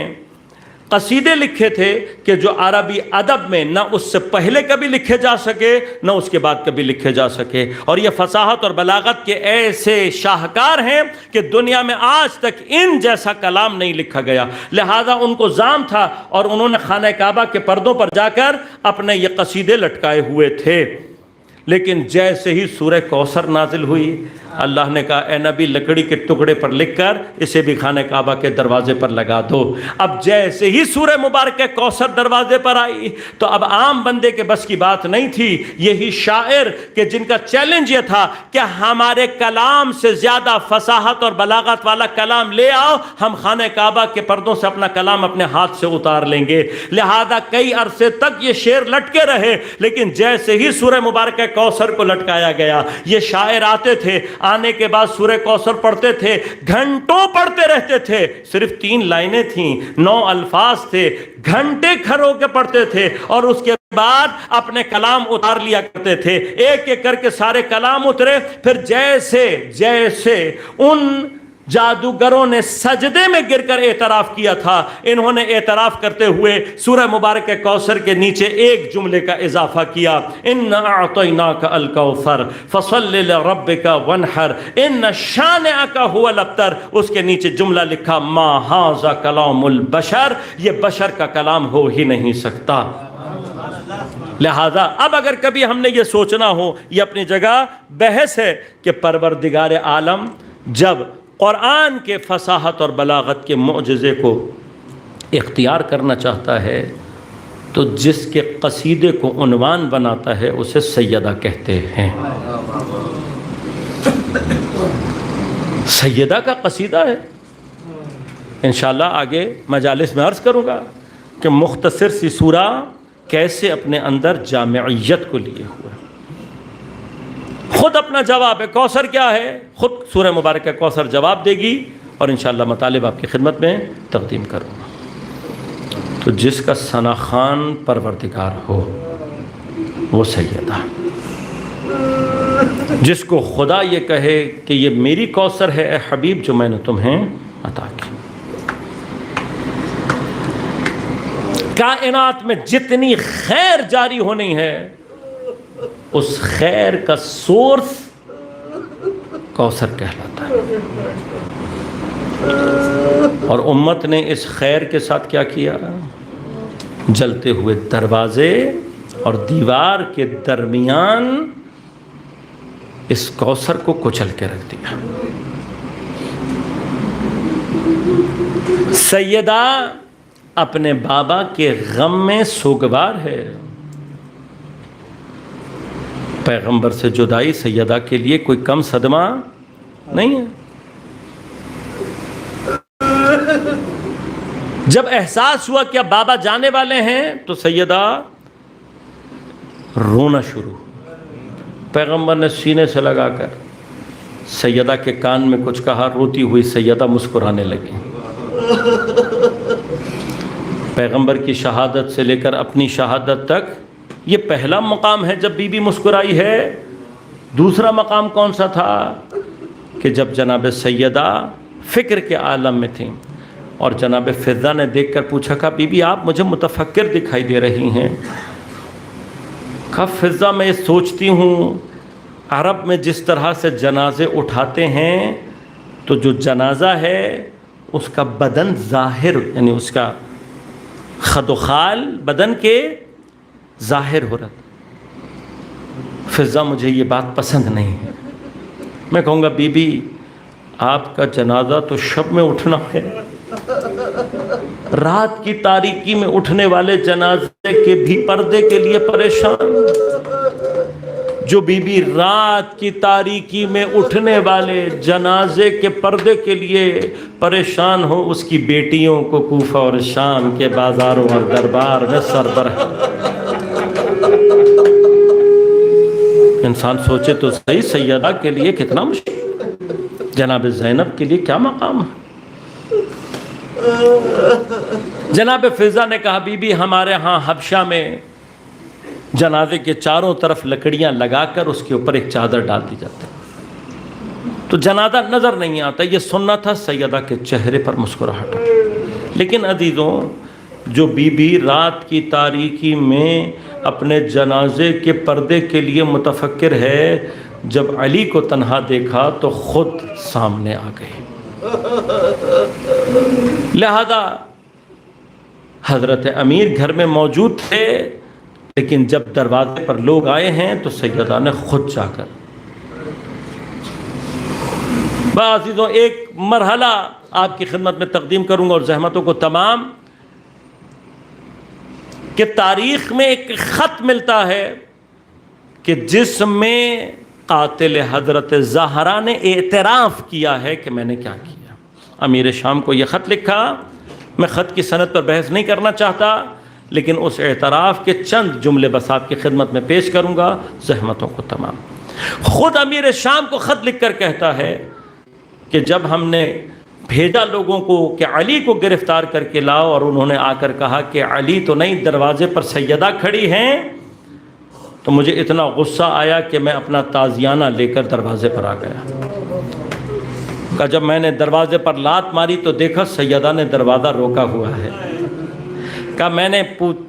قصیدے لکھے تھے کہ جو عربی ادب میں نہ اس سے پہلے کبھی لکھے جا سکے نہ اس کے بعد کبھی لکھے جا سکے. اور یہ فصاحت اور بلاغت کے ایسے شاہکار ہیں کہ دنیا میں آج تک ان جیسا کلام نہیں لکھا گیا. لہذا ان کو زام تھا اور انہوں نے خانہ کعبہ کے پردوں پر جا کر اپنے یہ قصیدے لٹکائے ہوئے تھے. لیکن جیسے ہی سورہ کوثر نازل ہوئی, اللہ نے کہا اے نبی لکڑی کے ٹکڑے پر لکھ کر اسے بھی خانہ کعبہ کے دروازے پر لگا دو. اب جیسے ہی سورہ مبارکہ کوثر دروازے پر آئی تو اب عام بندے کے بس کی بات نہیں تھی. یہی شاعر کہ جن کا چیلنج یہ تھا کہ ہمارے کلام سے زیادہ فصاحت اور بلاغت والا کلام لے آؤ, ہم خانہ کعبہ کے پردوں سے اپنا کلام اپنے ہاتھ سے اتار لیں گے. لہذا کئی عرصے تک یہ شعر لٹکے رہے, لیکن جیسے ہی سورہ مبارکہ کوثر کو لٹکایا گیا, یہ شاعر آتے تھے, آنے کے بعد سورہ کوثر پڑھتے تھے, گھنٹوں پڑھتے رہتے تھے. صرف 3 لائنیں تھیں, 9 الفاظ تھے, گھنٹے کھڑے ہو کے پڑھتے تھے اور اس کے بعد اپنے کلام اتار لیا کرتے تھے. ایک ایک کر کے سارے کلام اترے. پھر جیسے ان جادوگروں نے سجدے میں گر کر اعتراف کیا تھا, انہوں نے اعتراف کرتے ہوئے سورہ مبارکہ کوثر کے نیچے ایک جملے کا اضافہ کیا, ان اعطیناک الکوثر فصل لربک وانحر ان شانئک هو الابتر. اس کے نیچے جملہ لکھا ما ھذا کلام البشر, یہ بشر کا کلام ہو ہی نہیں سکتا. لہذا اب اگر کبھی ہم نے یہ سوچنا ہو, یہ اپنی جگہ بحث ہے کہ پروردگار عالم جب قرآن کے فصاحت اور بلاغت کے معجزے کو اختیار کرنا چاہتا ہے تو جس کے قصیدے کو عنوان بناتا ہے اسے سیدہ کہتے ہیں. سیدہ کا قصیدہ ہے. انشاءاللہ آگے مجالس میں عرض کروں گا کہ مختصر سی سورہ کیسے اپنے اندر جامعیت کو لیے ہوئے. خود اپنا جواب ہے. کوثر کیا ہے؟ خود سورہ مبارکہ کوثر جواب دے گی اور انشاءاللہ مطالب آپ کی خدمت میں تقدیم کروں گا. تو جس کا ثنا خوان پروردگار ہو وہ سیدہ, جس کو خدا یہ کہے کہ یہ میری کوثر ہے اے حبیب جو میں نے تمہیں عطا کی. کائنات میں جتنی خیر جاری ہونی ہے اس خیر کا سورس کوثر کہلاتا ہے. اور امت نے اس خیر کے ساتھ کیا کیا؟ جلتے ہوئے دروازے اور دیوار کے درمیان اس کوثر کو کچل کے رکھ دیا. سیدہ اپنے بابا کے غم میں سوگوار ہے. پیغمبر سے جدائی سیدہ کے لیے کوئی کم صدمہ نہیں ہے. جب احساس ہوا کہ اب بابا جانے والے ہیں تو سیدہ رونا شروع. پیغمبر نے سینے سے لگا کر سیدہ کے کان میں کچھ کہا. روتی ہوئی سیدہ مسکرانے لگی. پیغمبر کی شہادت سے لے کر اپنی شہادت تک یہ پہلا مقام ہے جب بی بی مسکرائی ہے. دوسرا مقام کون سا تھا کہ جب جناب سیدہ فکر کے عالم میں تھیں اور جناب فضہ نے دیکھ کر پوچھا کہ بی بی آپ مجھے متفکر دکھائی دے رہی ہیں. کہا فضہ میں یہ سوچتی ہوں عرب میں جس طرح سے جنازے اٹھاتے ہیں تو جو جنازہ ہے اس کا بدن ظاہر یعنی اس کا خد و خال بدن کے ظاہر ہو رہا تھا. فضہ مجھے یہ بات پسند نہیں ہے. میں کہوں گا بی بی آپ کا جنازہ تو شب میں اٹھنا ہے. رات کی تاریکی میں اٹھنے والے جنازے کے بھی پردے کے لیے پریشان. جو بی بی رات کی تاریکی میں اٹھنے والے جنازے کے پردے کے لیے پریشان ہو اس کی بیٹیوں کو کوفہ اور شام کے بازاروں اور دربار میں سربراہ. انسان سوچے تو صحیح سیدہ کے لیے کتنا مشکل. جناب زینب کے لیے کیا مقام ہے. جناب فضہ نے کہا بی بی ہمارے ہاں حبشہ میں جنازے کے چاروں طرف لکڑیاں لگا کر اس کے اوپر ایک چادر ڈال دی جاتی تو جنازہ نظر نہیں آتا. یہ سننا تھا سیدہ کے چہرے پر مسکراہٹ. لیکن عزیزوں جو بی بی رات کی تاریکی میں اپنے جنازے کے پردے کے لیے متفکر ہے جب علی کو تنہا دیکھا تو خود سامنے آ گئی. لہذا حضرت امیر گھر میں موجود تھے لیکن جب دروازے پر لوگ آئے ہیں تو سیدہ نے خود جا کر. عزیزوں ایک مرحلہ آپ کی خدمت میں تقدیم کروں گا اور زحمتوں کو تمام کہ تاریخ میں ایک خط ملتا ہے کہ جس میں قاتل حضرت زہرا نے اعتراف کیا ہے کہ میں نے کیا کیا. امیر شام کو یہ خط لکھا. میں خط کی سند پر بحث نہیں کرنا چاہتا لیکن اس اعتراف کے چند جملے بس آپ کی خدمت میں پیش کروں گا زحمتوں کو تمام. خود امیر شام کو خط لکھ کر کہتا ہے کہ جب ہم نے بھیجا لوگوں کو کہ علی کو گرفتار کر کے لاؤ اور انہوں نے آ کر کہا کہ علی تو نہیں دروازے پر سیدہ کھڑی ہیں تو مجھے اتنا غصہ آیا کہ میں اپنا تازیانہ لے کر دروازے پر آ گیا. کہ جب میں نے دروازے پر لات ماری تو دیکھا سیدہ نے دروازہ روکا ہوا ہے. کہ میں نے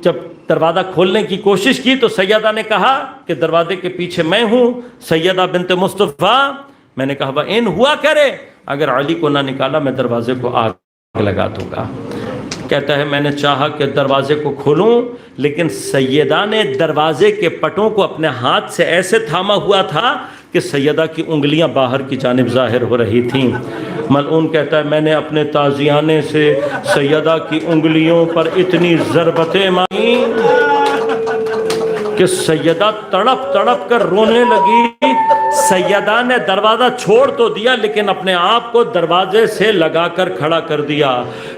جب دروازہ کھولنے کی کوشش کی تو سیدہ نے کہا کہ دروازے کے پیچھے میں ہوں سیدہ بنت مصطفیٰ. میں نے کہا ان ہوا کرے اگر علی کو نہ نکالا میں دروازے کو آگ لگا دوں گا. کہتا ہے میں نے چاہا کہ دروازے کو کھولوں لیکن سیدہ نے دروازے کے پٹوں کو اپنے ہاتھ سے ایسے تھاما ہوا تھا کہ سیدہ کی انگلیاں باہر کی جانب ظاہر ہو رہی تھیں. ملعون کہتا ہے میں نے اپنے تازیانے سے سیدہ کی انگلیوں پر اتنی ضربتیں ماری کہ سیدہ تڑپ تڑپ کر رونے لگی. سیدہ نے دروازہ چھوڑ تو دیا لیکن اپنے آپ کو دروازے سے لگا کر کھڑا کر دیا.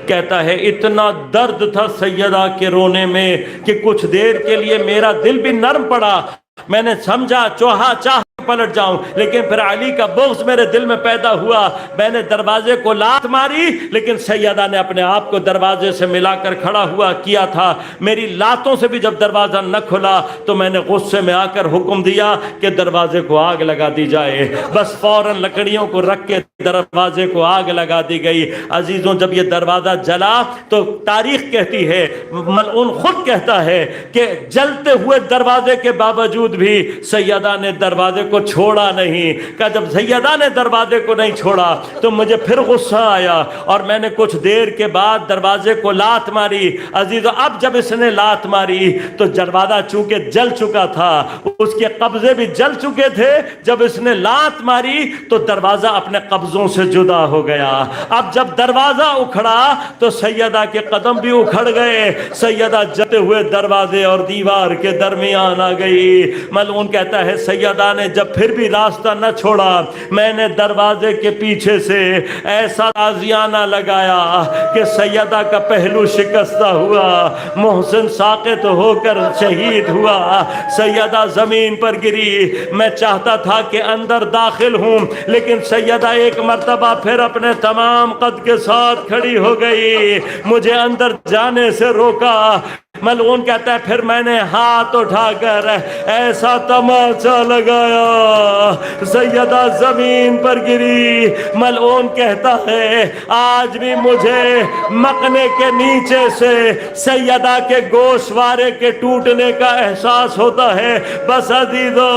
کہتا ہے اتنا درد تھا سیدہ کے رونے میں کہ کچھ دیر کے لیے میرا دل بھی نرم پڑا. میں نے سمجھا چاہ پلٹ جاؤں لیکن پھر علی کا بغض میرے دل میں پیدا ہوا. میں نے دروازے کو لات ماری لیکن سیدہ نے اپنے آپ کو دروازے سے ملا کر کھڑا ہوا کیا تھا. میری لاتوں سے بھی جب دروازہ نہ کھلا تو میں نے غصے میں آ کر حکم دیا کہ دروازے کو آگ لگا دی جائے. بس فوراً لکڑیوں کو رکھ کے دروازے کو آگ لگا دی گئی. عزیزوں جب یہ دروازہ جلا تو تاریخ کہتی ہے ملعون خود کہتا ہے کہ جلتے ہوئے دروازے کے باوجود بھی سیدہ نے دروازے کو چھوڑا نہیں۔ کہ جب سیدہ نے دروازے کو نہیں چھوڑا تو مجھے پھر غصہ آیا اور میں نے کچھ دیر کے بعد دروازے کو لات ماری۔ عزیزو اب جب اس نے لات ماری تو دروازہ چونکہ جل چکا تھا، اس کے قبضے بھی جل چکے تھے، جب اس نے لات ماری تو دروازہ اپنے قبضوں سے جدا ہو گیا۔ اب جب دروازہ اکھڑا تو سیدہ کے قدم بھی اکھڑ گئے، سیدہ جلتے ہوئے دروازے اور دیوار کے درمیان آ گئی۔ ملعون کہتا ہے سیدہ نے جب پھر بھی راستہ نہ چھوڑا، میں نے دروازے کے پیچھے سے ایسا تازیانہ لگایا کہ سیدہ کا پہلو شکستہ ہوا، محسن ساقط ہو کر شہید ہوا، سیدہ زمین پر گری۔ میں چاہتا تھا کہ اندر داخل ہوں، لیکن سیدہ ایک مرتبہ پھر اپنے تمام قد کے ساتھ کھڑی ہو گئی، مجھے اندر جانے سے روکا۔ ملعون کہتا ہے پھر میں نے ہاتھ اٹھا کر ایسا تماچا لگایا، سیدہ زمین پر گری۔ ملعون کہتا ہے آج بھی مجھے مقنے کے نیچے سے سیدہ کے گوشوارے کے ٹوٹنے کا احساس ہوتا ہے۔ بس عزیزو،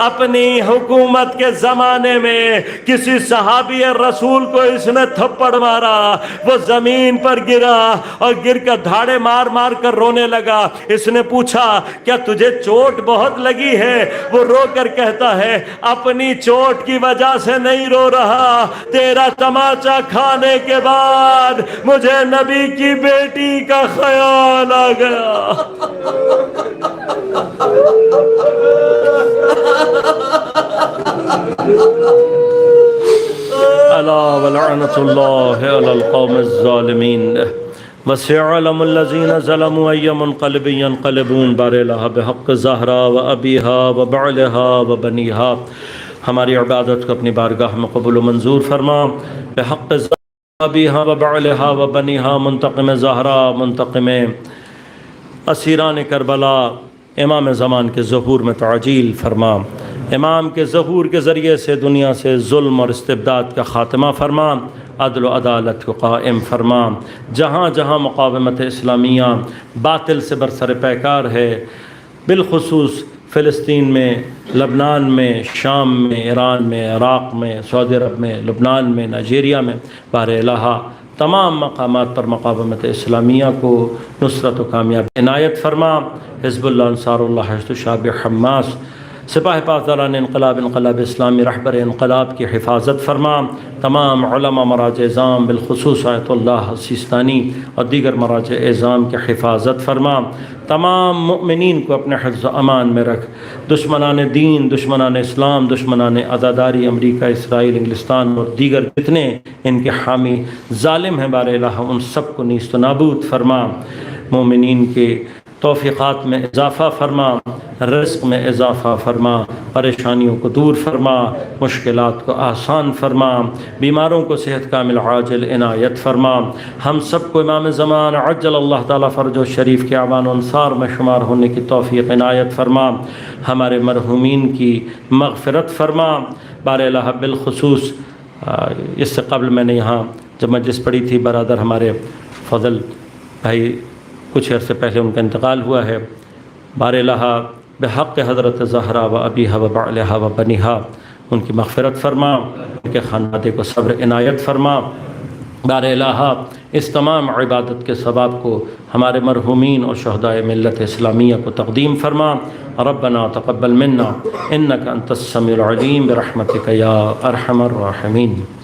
اپنی حکومت کے زمانے میں کسی صحابی رسول کو اس نے تھپڑ مارا، وہ زمین پر گرا اور گر کر دھاڑے مار مار کر رونے لگا۔ اس نے پوچھا کیا تجھے چوٹ بہت لگی ہے؟ وہ رو کر کہتا ہے اپنی چوٹ کی وجہ سے نہیں رو رہا، تیرا تماچا کھانے کے بعد مجھے نبی کی بیٹی کا خیال آ گیا۔ الا ولعنۃ اللہ علی القوم الظالمین وسيعلم الذين ظلموا أي منقلب ينقلبون بار الہ بحق زہرا و ابیہا و بعلہا و بنیہا۔ ہماری عبادت کو اپنی بارگاہ میں قبول و منظور فرما، بحق زہرا ابیہا و بعلہا و بنیہا۔ منتقم زہرا، منتقم اسیران کربلا، امام زمان کے ظہور میں تعجیل فرما، امام کے ظہور کے ذریعے سے دنیا سے ظلم اور استبداد کا خاتمہ فرما، عدل و عدالت کو قائم فرما۔ جہاں جہاں مقاومت اسلامیہ باطل سے برسر پیکار ہے، بالخصوص فلسطین میں، لبنان میں، شام میں، ایران میں، عراق میں، سعودی عرب میں، لبنان میں، نائجیریا میں، بار الہ تمام مقامات پر مقاومت اسلامیہ کو نصرت و کامیابی عنایت فرما۔ حزب اللہ، انصار اللہ، حشد الشعب، حماس، سپاہ پاسداران انقلاب اسلامی، رہبر انقلاب کی حفاظت فرما۔ تمام علماء مراجع اعظام، بالخصوص آیت اللہ سیستانی اور دیگر مراجع اعظام کی حفاظت فرما۔ تمام مؤمنین کو اپنے حفظ و امان میں رکھ۔ دشمنان دین، دشمنان اسلام، دشمنان عزاداری، امریکہ، اسرائیل، انگلستان اور دیگر جتنے ان کے حامی ظالم ہیں بار الہ، ان سب کو نیست و نابود فرما۔ مومنین کے توفیقات میں اضافہ فرما، رزق میں اضافہ فرما، پریشانیوں کو دور فرما، مشکلات کو آسان فرما، بیماروں کو صحت کامل عاجل عنایت فرما۔ ہم سب کو امام زمان عجل اللہ تعالیٰ فرج و شریف کے اعوان و انصار میں شمار ہونے کی توفیق عنایت فرما۔ ہمارے مرحومین کی مغفرت فرما بار الہ۔ بالخصوص اس سے قبل میں نے یہاں جب مجلس پڑھی تھی، برادر ہمارے فضل بھائی کچھ عرصے پہلے ان کا انتقال ہوا ہے، بار الہ بحق حضرت زہرا و ابیہا و بعلہا و بنیہا ان کی مغفرت فرما، ان کے خاندان کو صبر عنایت فرما۔ بار الہ اس تمام عبادت کے ثواب کو ہمارے مرحومین اور شہدائے ملت اسلامیہ کو تقدیم فرما۔ ربنا تقبل منا انک انت السمیع العلیم برحمتک یا ارحم الراحمین۔